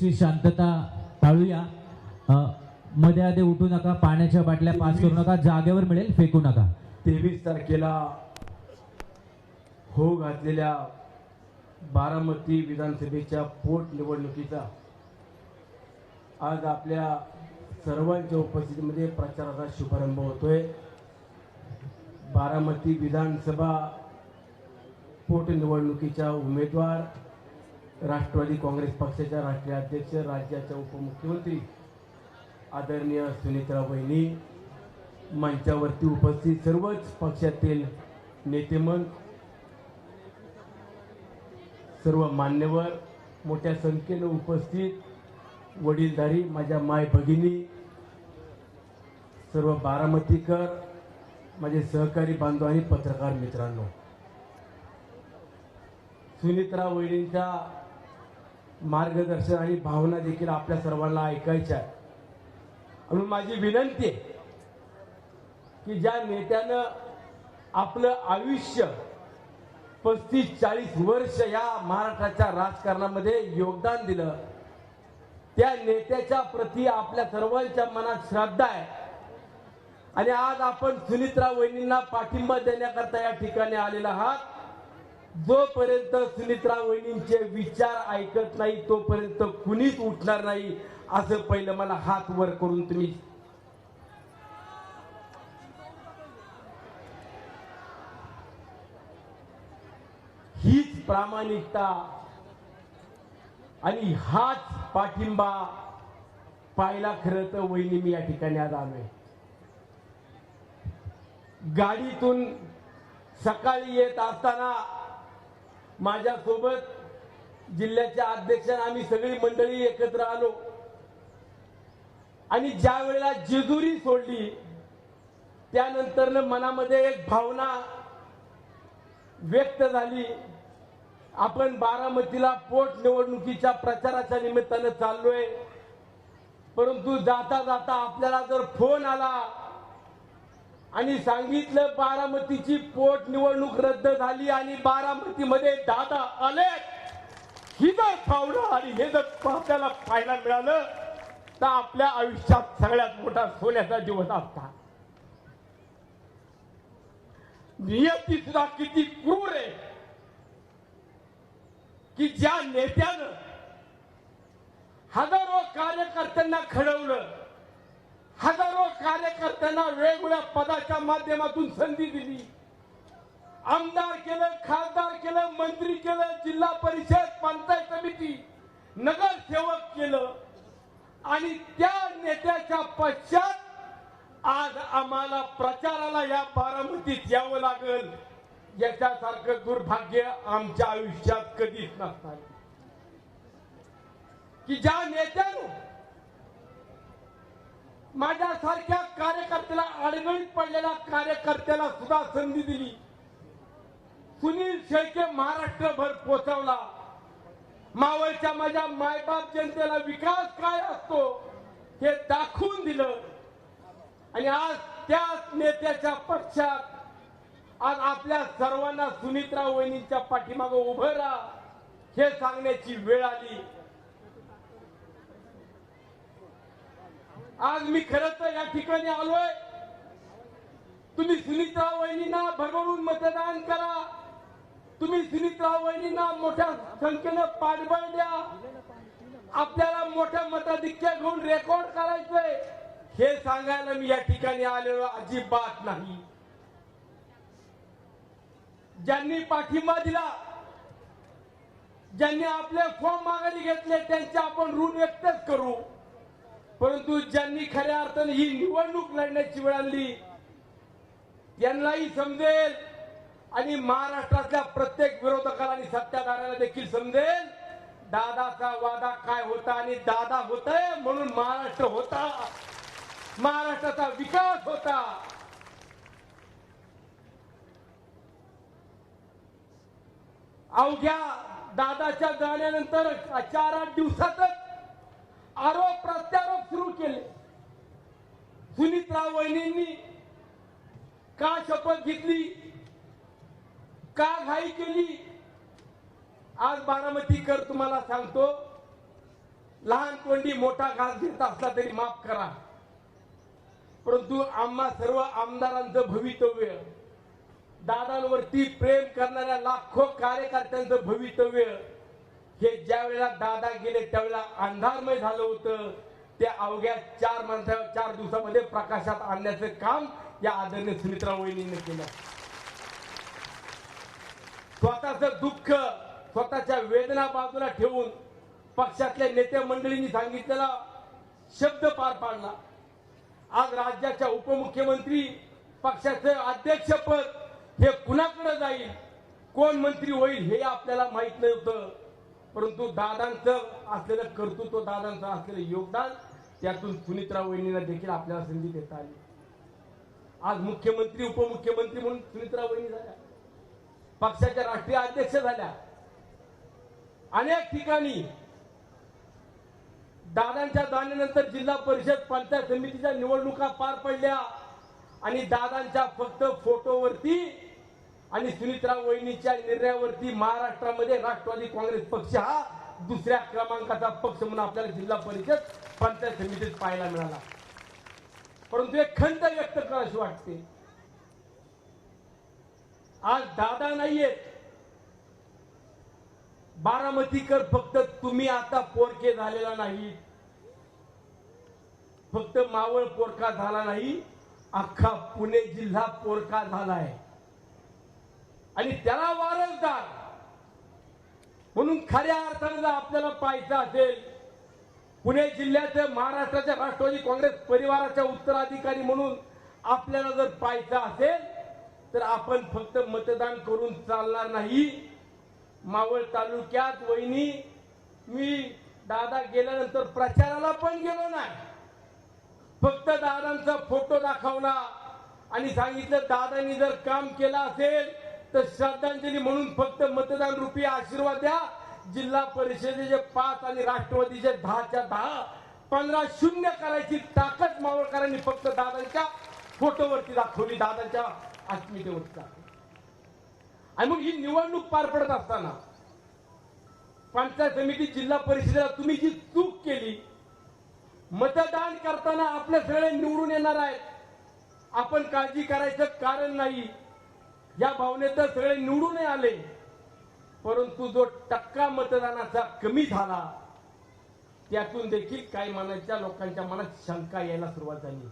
Please शांतता टाळूया. मध्ये आधी उठू नका, पाण्याच्या बाटल्या पास करू नका, जागेवर मिळेल फेकू नका. 23 तारखेला हो घातलेल्या बारामती विधानसभेच्या पोटनिवडणुकीचा आज आपल्या सर्वांच्या उपस्थितीमध्ये प्रचाराचा शुभारंभ होतोय. बारामती विधानसभा पोटनिवडणुकीच्या उमेदवार राष्ट्रवादी काँग्रेस पक्षाच्या राष्ट्रीय अध्यक्ष, राज्याच्या उपमुख्यमंत्री आदरणीय सुनीत्रा वहिनी, मंचावरती उपस्थित सर्वच पक्षातील नेतेमन, सर्व मान्यवर, मोठ्या संख्येने उपस्थित वडीलधारी माझ्या माय भगिनी, सर्व बारामतीकर, माझे सहकारी बांधव आणि पत्रकार मित्रांनो, सुनीत्रा वहिनींच्या मार्गदर्शन आणि भावना देखील आपल्या सर्वांना ऐकायच्या आहे. म्हणून माझी विनंती आहे की ज्या नेत्यानं आपलं आयुष्य 35-40 वर्ष या महाराष्ट्राच्या राजकारणामध्ये योगदान दिलं, त्या नेत्याच्या प्रती आपल्या सर्वांच्या मनात श्रद्धा आहे. आणि आज आपण सुनीत्रा वहिनींना पाठिंबा देण्याकरता या ठिकाणी आलेला आहात. जोपर्यंत सुनीत्रा वहिनींचे विचार ऐकत नाही तोपर्यंत कुणीच उठणार नाही, असं पहिलं मला हात वर करून तुम्ही हीच प्रामाणिकता आणि हाच पाठिंबा पाहिला. खरं तर वहिनी मी या ठिकाणी आज आलोय. गाडीतून सकाळी येत असताना माझ्यासोबत जिल्ह्याचे अध्यक्ष, आम्ही सगळी मंडळी एकत्र आलो आणि ज्या वेळेला जेजुरी सोडली त्यानंतर मनामध्ये एक भावना व्यक्त झाली. आपण बारामतीला पोटनिवडणुकीच्या प्रचाराच्या निमित्तानं चाललोय, परंतु जाता जाता आपल्याला जर फोन आला आणि सांगितलं बारामतीची पोटनिवडणूक रद्द झाली आणि बारामतीमध्ये दादा आले, ही जर पावलं आणि हे जर आपल्याला पाहायला मिळालं तर आपल्या आयुष्यात सगळ्यात मोठा सोन्याचा दिवस असता. नियती सुद्धा किती क्रूर आहे की ज्या नेत्यानं हजारो कार्यकर्त्यांना घडवलं, हजारो कार्यकर्त्यांना वेगवेगळ्या पदाच्या माध्यमातून संधी दिली, आमदार केलं, खासदार केलं, मंत्री केलं, जिल्हा परिषद, पंचायत समिती, नगरसेवक केलं, आणि त्या नेत्याच्या पश्चात आज आम्हाला प्रचाराला या बारामतीत यावं लागेल, याच्यासारखं दुर्भाग्य आमच्या आयुष्यात कधीच नसणार. की ज्या नेत्यानं माझ्यासारख्या कार्यकर्त्याला, अडगळीत पडलेल्या कार्यकर्त्याला सुद्धा संधी दिली. सुनील शेळके महाराष्ट्रभर पोहोचवला. मावळच्या माझ्या मायबाप जनतेला विकास काय असतो हे दाखवून दिलं. आणि आज त्याच नेत्याच्या पक्षात आज आपल्या सर्वांना सुनीत्रा वहिनींच्या पाठीमागे उभं राहा हे सांगण्याची वेळ आली. आज मी खरं तर या ठिकाणी आलोय, तुम्ही सुनीत्रा वहिनींना भरभरून मतदान करा, तुम्ही सुनीत्रा वहिनींना मोठ्या संख्येनं पाठबळ द्या, आपल्याला मोठ्या मताधिक्य घेऊन रेकॉर्ड करायचंय हे सांगायला मी या ठिकाणी आलेलो अजिबात नाही. ज्यांनी पाठिंबा दिला, ज्यांनी आपले फॉर्म माघारी घेतले त्यांचे आपण ऋण व्यक्तच करू, परंतु ज्यांनी खऱ्या अर्थाने ही निवडणूक लढण्याची वेळ आणली त्यांनाही समजेल आणि महाराष्ट्रातल्या प्रत्येक विरोधकाला आणि सत्ताधाऱ्याला देखील समजेल दादाचा वादा काय होता. आणि दादा होतय म्हणून महाराष्ट्र होता, महाराष्ट्राचा विकास होता. अवघ्या दादाच्या जाण्यानंतर 4-8 दिवसातच आरोप प्रत्यारोप सुरू केले. सुनीत्रा वहिनींनी का शपथ घेतली, का घाई केली. आज बारामतीकर तुम्हाला सांगतो, लहान तोंडी मोठा घास घेत असला तरी माफ करा, परंतु आम्हा सर्व आमदारांचं भवितव्य, दादांवरती प्रेम करणाऱ्या लाखो कार्यकर्त्यांचं भवितव्य हे ज्या वेळेला दादा गेले त्यावेळेला अंधारमय झालं होतं. ते अवघ्या 4 दिवसामध्ये प्रकाशात आणण्याचं काम या आदरणीय सुनीत्राव वहिनींनी केलं. स्वतःचं दुःख, स्वतःच्या वेदना बाजूला ठेवून पक्षातल्या नेते मंडळींनी सांगितलेला शब्द पार पाडला. आज राज्याच्या उपमुख्यमंत्री, पक्षाचं अध्यक्षपद हे कुणाकडे जाईल, कोण मंत्री होईल हे आपल्याला माहित नव्हतं, परंतु दादांचं असलेलं कर्तृत्व, दादांचं असलेलं योगदान, त्यातून सुनीत्राव वहिनींना देखील आपल्याला संधी देता आली. आज मुख्यमंत्री उपमुख्यमंत्री म्हणून सुनीत्राव वहिनी झाल्या, पक्षाच्या राष्ट्रीय अध्यक्ष झाल्या. अनेक ठिकाणी दादांच्या दाण्यानंतर जिल्हा परिषद पंचायत समितीच्या निवडणुका पार पडल्या आणि दादांच्या फक्त फोटोवरती आणि सुनीत्राव वहिनीच्या निर्णयावरती महाराष्ट्रामध्ये राष्ट्रवादी काँग्रेस पक्ष हा दुसऱ्या क्रमांकाचा पक्ष म्हणून आपल्याला जिल्हा परिषद पंचायत समितीत पाहायला मिळाला. परंतु एक खंत व्यक्त करावीशी वाटते, आज दादा नाहीयेत, बारामतीकर फक्त तुम्ही आता पोरके झालेला नाही, फक्त मावळ पोरका झाला नाही, अख्खा पुणे जिल्हा पोरका झालाय आणि त्याला वारसदार म्हणून खऱ्या अर्थाने जर आपल्याला पाहायचं असेल, पुणे जिल्ह्याचं महाराष्ट्राच्या राष्ट्रवादी काँग्रेस परिवाराच्या उत्तराधिकारी म्हणून आपल्याला जर पाहायचं असेल तर आपण फक्त मतदान करून चालणार नाही. मावळ तालुक्यात वहिनी, मी दादा गेल्यानंतर प्रचाराला पण गेलो नाही, फक्त दादांचा फोटो दाखवला आणि सांगितलं दादांनी जर काम केलं असेल तर श्रद्धांजली म्हणून फक्त मतदान रूपी आशीर्वाद द्या. जिल्हा परिषदेचे 5 आणि राष्ट्रवादीचे 10च्या 10, 15-0 करायची ताकद मावळकरांनी फक्त दादांच्या फोटोवरती दाखवली, दादांच्या अस्मितेवरती दाखवली. आणि मग ही निवडणूक पार पडत असताना पंचायत समिती जिल्हा परिषदेला तुम्ही जी चूक केली, मतदान करताना आपले सगळे निवडून येणार आहेत, आपण काळजी करायचं कारण नाही या भावनेत सगळे निवडून आले, परंतु जो टक्का मतदानाचा कमी झाला त्यातून देखील काही मनाच्या लोकांच्या मनात शंका यायला सुरुवात झाली.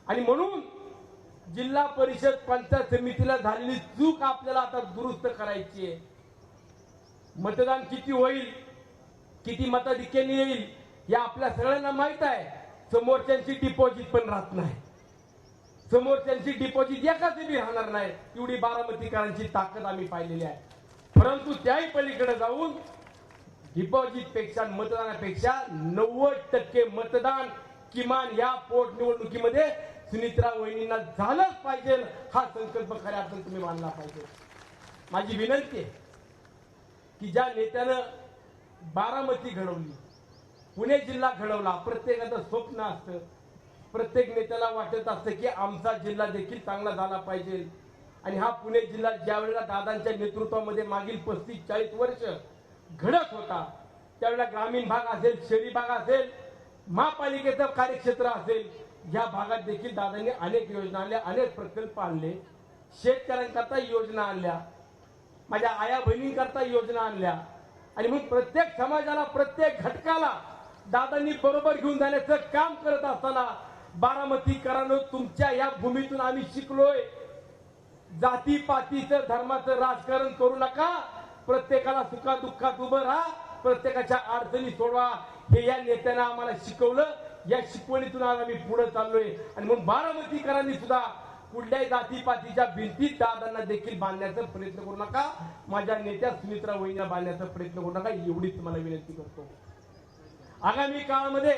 आणि म्हणून जिल्हा परिषद पंचायत समितीला झालेली चूक आपल्याला आता दुरुस्त करायची आहे. मतदान किती होईल, किती मताधिक्याने येईल हे आपल्या सगळ्यांना माहित आहे. समोरच्यांची डिपॉझिट पण राहत नाही, समोरच्यांची डिपॉझिट एकाच बी राहणार नाही, एवढी बारामतीकरांची ताकद आम्ही पाहिलेली आहे. परंतु त्याही पलीकडे जाऊन डिपॉझिट पेक्षा, मतदानापेक्षा 90% मतदान किमान या पोटनिवडणुकीमध्ये सुनीत्राव वहिनींना झालंच पाहिजे, हा संकल्प खऱ्या अर्थाने तुम्ही मानला पाहिजे. माझी विनंती आहे की ज्या नेत्यानं बारामती घडवली, पुणे जिल्हा घडवला, प्रत्येकाचं स्वप्न असतं, प्रत्येक नेत्याला वाटत असतं की आमचा जिल्हा देखील चांगला झाला पाहिजे. आणि हा पुणे जिल्हा ज्या वेळेला दादांच्या नेतृत्वामध्ये मागील 35-40 वर्ष घडत होता, त्यावेळेला ग्रामीण भाग असेल, शहरी भाग असेल, महापालिकेचं कार्यक्षेत्र असेल, या भागात देखील दादांनी अनेक योजना आणल्या, अनेक प्रकल्प आणले, शेतकऱ्यांकरता योजना आणल्या, माझ्या आया बहिणींकरता योजना आणल्या. आणि मग प्रत्येक समाजाला, प्रत्येक घटकाला दादांनी बरोबर घेऊन जाण्याचं काम करत असताना बारामतीकरांनो, तुमच्या या भूमीतून आम्ही शिकलोय, जातीपातीचं, धर्माचं राजकारण करू नका, प्रत्येकाला सुखा दुःखात उभं राहा, प्रत्येकाच्या अडचणी सोडवा, हे या नेत्यानं आम्हाला शिकवलं. या शिकवणीतून आज आम्ही पुढे चाललोय. आणि मग बारामतीकरांनी सुद्धा कुठल्याही जातीपातीच्या भिंतीत दादांना देखील बांधण्याचा प्रयत्न करू नका, माझ्या नेत्या सुनीत्राव वहिनींना बांधण्याचा प्रयत्न करू नका, एवढीच मला विनंती करतो. आगामी काळामध्ये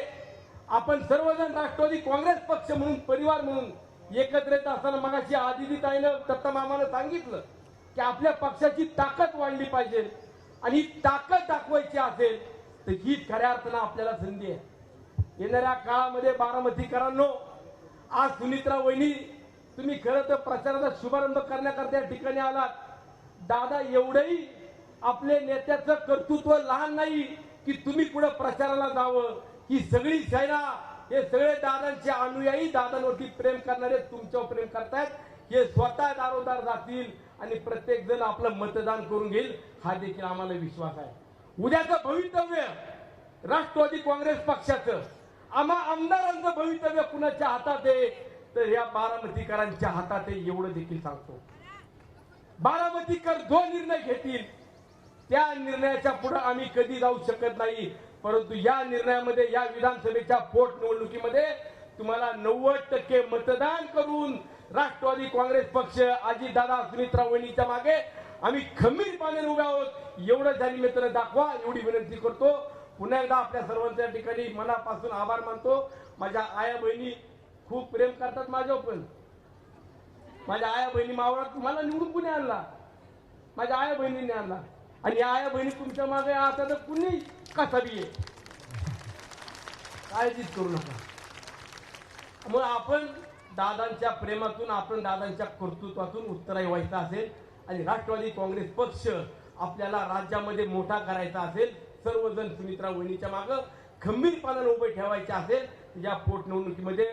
आपण सर्वजण राष्ट्रवादी काँग्रेस पक्ष म्हणून, परिवार म्हणून एकत्रित असताना, मगाशी आदितीताईनं, दत्ता मामानं सांगितलं की आपल्या पक्षाची ताकद वाढली पाहिजे आणि ताकद दाखवायची असेल तर ही खऱ्या अर्थानं आपल्याला संधी आहे. येणाऱ्या काळामध्ये बारामतीकरांनो, आज सुनीत्राव वहिनी, तुम्ही खरं तर प्रचाराचा शुभारंभ करण्याकरता या ठिकाणी आलात. दादा एवढंही आपले नेत्याचं कर्तृत्व लहान नाही की तुम्ही पुढे प्रचाराला जावं, ही सगळी सेना, हे सगळे दादांचे अनुयायी, दादांवरती प्रेम करणारे तुमच्यावर प्रेम करतायत, हे स्वतः दारोदार जातील आणि प्रत्येक जण आपलं मतदान करून घेईल, हा देखील आम्हाला विश्वास आहे. उद्याचं भवितव्य राष्ट्रवादी काँग्रेस पक्षाचं, आम्हा आमदारांचं भवितव्य कुणाच्या हातात आहे, तर या बारामतीकरांच्या हातात आहे, एवढं देखील सांगतो. बारामतीकर जो निर्णय घेतील त्या निर्णयाच्या पुढे आम्ही कधी जाऊ शकत नाही, परंतु या निर्णयामध्ये, या विधानसभेच्या पोटनिवडणुकीमध्ये तुम्हाला 90% मतदान करून राष्ट्रवादी काँग्रेस पक्ष, अजितदादा, सुनीत्रा वहिनीच्या मागे आम्ही खंबीरपणे उभे आहोत, एवढं त्यांनी मित्र दाखवा, एवढी विनंती करतो. पुन्हा एकदा आपल्या सर्वांच्या ठिकाणी मनापासून आभार मानतो. माझ्या आया बहिणी खूप प्रेम करतात माझ्यावर, पण माझ्या आया बहिणी मावळात मला निवडून कुणी आणला, माझ्या आया बहिणींनी आणला, आणि या आया बहिणी तुमच्या मागे आता तर कुणी कसा बी आहे, काळजीच करू नका. मग आपण दादांच्या प्रेमातून, आपण दादांच्या कर्तृत्वातून उत्तराई व्हायचं असेल आणि राष्ट्रवादी काँग्रेस पक्ष आपल्याला राज्यामध्ये मोठा करायचा असेल, सर्वजण सुनित्रा वहिनीच्या मागं खंबीरपणाने उभे ठेवायचे असेल, या पोटनिवडणुकीमध्ये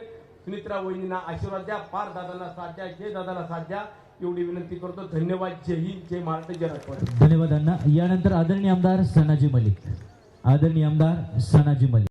सुनित्रा वहिनींना आशीर्वाद द्या, पार दादांना साथ द्या, जय दादांना साथ द्या, एवढी विनंती करतो. धन्यवाद. जय हिंद, जय महाराष्ट्र, जय राष्ट्रवादी. धन्यवाद अण्णा. यानंतर आदरणीय आमदार सनाजी मलिक. आदरणीय आमदार सनाजी मलिक.